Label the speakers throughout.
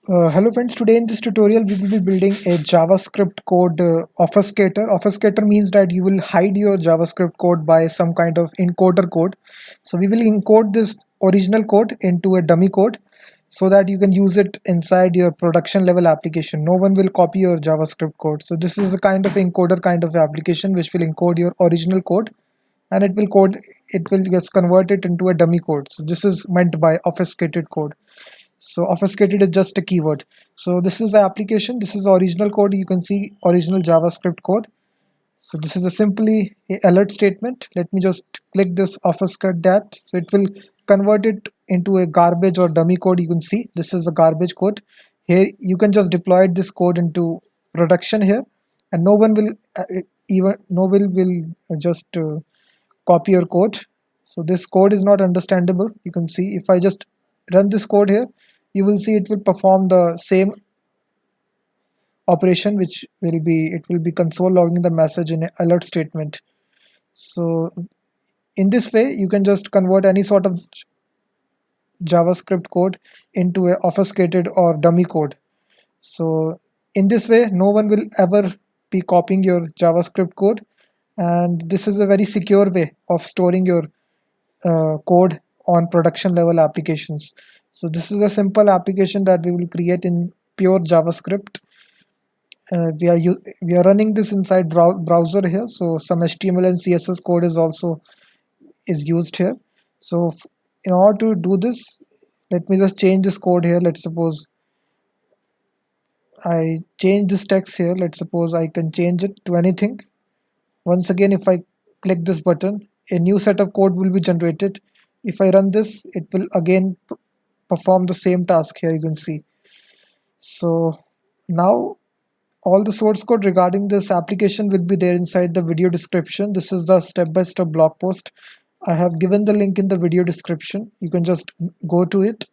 Speaker 1: Hello friends, today in this tutorial we will be building a JavaScript code obfuscator. Obfuscator means that you will hide your JavaScript code by some kind of encoder code. So we will encode this original code into a dummy code so that you can use it inside your production level application. No one will copy your JavaScript code. So this is a kind of encoder kind of application which will encode your original code and it will just convert it into a dummy code. So this is meant by obfuscated code. So obfuscated is just a keyword. So this is the application, this is the original code. You can see original JavaScript code. So this is a simply a alert statement. Let me just click this obfuscate that. So it will convert it into a garbage or dummy code. You can see this is a garbage code. Here you can just deploy this code into production here, and no one will even no one will just copy your code. So this code is not understandable. You can see if I just run this code here, you will see it will perform the same operation, which will be it will be console logging the message in an alert statement. So in this way you can just convert any sort of JavaScript code into a obfuscated or dummy code. So in this way no one will ever be copying your JavaScript code, and this is a very secure way of storing your code on production level applications. So this is a simple application that we will create in pure JavaScript. We are running this inside browser here, so some HTML and CSS code is used here. So in order to do this, let me just change this code here. Let's suppose I change this text here. Let's suppose I can change it to anything. Once again, if I click this button, a new set of code will be generated. If I run this, it will again perform the same task. Here you can see. So now all the source code regarding this application will be there inside the video description. This is the step-by-step blog post. I have given the link in the video description. You can just go to it.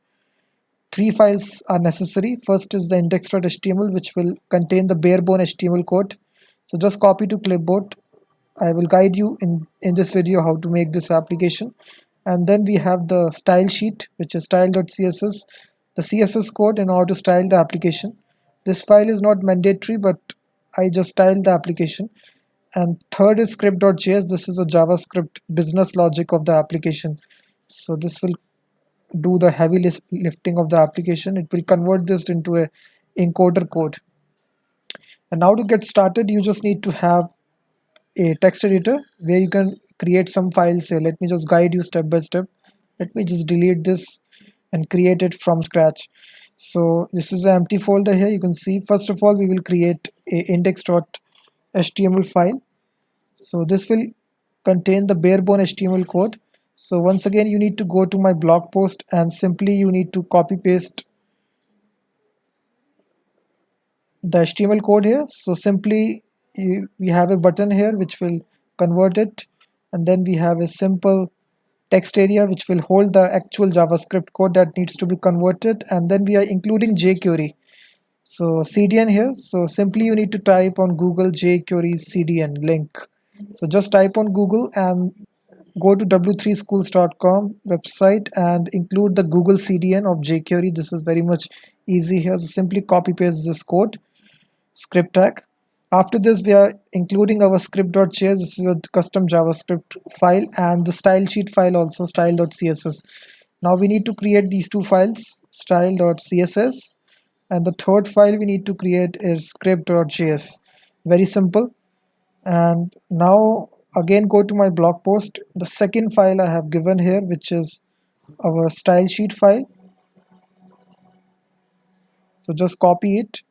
Speaker 1: Three files are necessary. First is the index.html, which will contain the bare bone HTML code. So just copy to clipboard. I will guide you in this video how to make this application. And then we have the style sheet, which is style.css, the CSS code in order to style the application. This file is not mandatory, but I just styled the application. And third is script.js. This is a JavaScript business logic of the application. So this will do the heavy lifting of the application. It will convert this into a encoder code. And now to get started, you just need to have a text editor where you can create some files here. Let me just guide you step by step. Let me just delete this and create it from scratch. So this is an empty folder here. You can see first of all we will create a index.html file. So this will contain the bare bone HTML code. So once again you need to go to my blog post and simply you need to copy paste the HTML code here. So simply we have a button here which will convert it, and then we have a simple text area which will hold the actual JavaScript code that needs to be converted, and then we are including jQuery. So CDN here, so simply you need to type on Google jQuery CDN link. So just type on Google and go to w3schools.com website and include the Google CDN of jQuery. This is very much easy here. So simply copy paste this code, script tag. After this, we are including our script.js. This is a custom JavaScript file, and the style sheet file also, style.css. Now we need to create these two files, style.css, and the third file we need to create is script.js. Very simple. And now again go to my blog post. The second file I have given here, which is our style sheet file. So just copy it.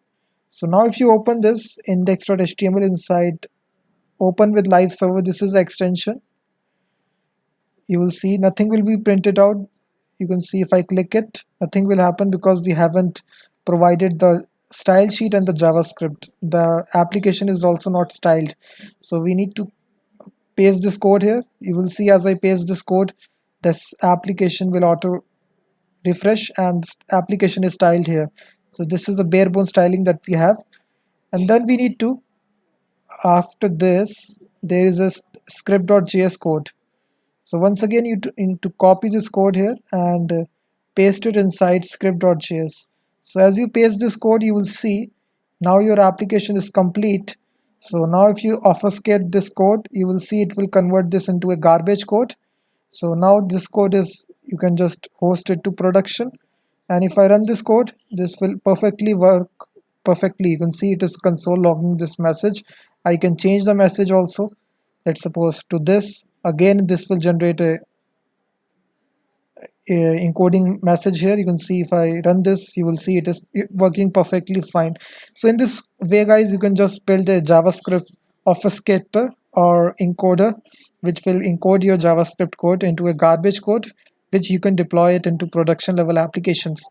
Speaker 1: So now if you open this index.html inside open with live server, this is the extension. You will see nothing will be printed out. You can see if I click it, nothing will happen because we haven't provided the style sheet and the JavaScript. The application is also not styled. So we need to paste this code here. You will see as I paste this code, this application will auto refresh and this application is styled here. So this is the bare bone styling that we have. And then we need to, after this, there is a script.js code. So once again, you need to copy this code here and paste it inside script.js. So as you paste this code, you will see now your application is complete. So now if you obfuscate this code, you will see it will convert this into a garbage code. So now this code is, you can just host it to production, and if I run this code, this will perfectly work perfectly. You can see it is console logging this message. I can change the message also. Let's suppose to this. Again, this will generate a encoding message here. You can see if I run this, you will see it is working perfectly fine. So in this way, guys, you can just build a JavaScript obfuscator or encoder, which will encode your JavaScript code into a garbage code, which you can deploy it into production level applications.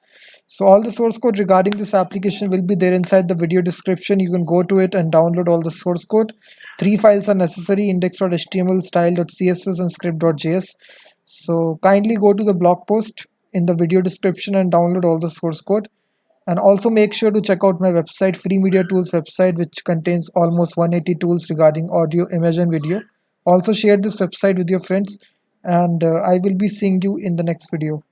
Speaker 1: So all the source code regarding this application will be there inside the video description. You can go to it and download all the source code. 3 files are necessary: index.html, style.css, and script.js. So kindly go to the blog post in the video description and download all the source code. And also make sure to check out my website, Free Media Tools website, which contains almost 180 tools regarding audio, image, and video. Also share this website with your friends, and I will be seeing you in the next video.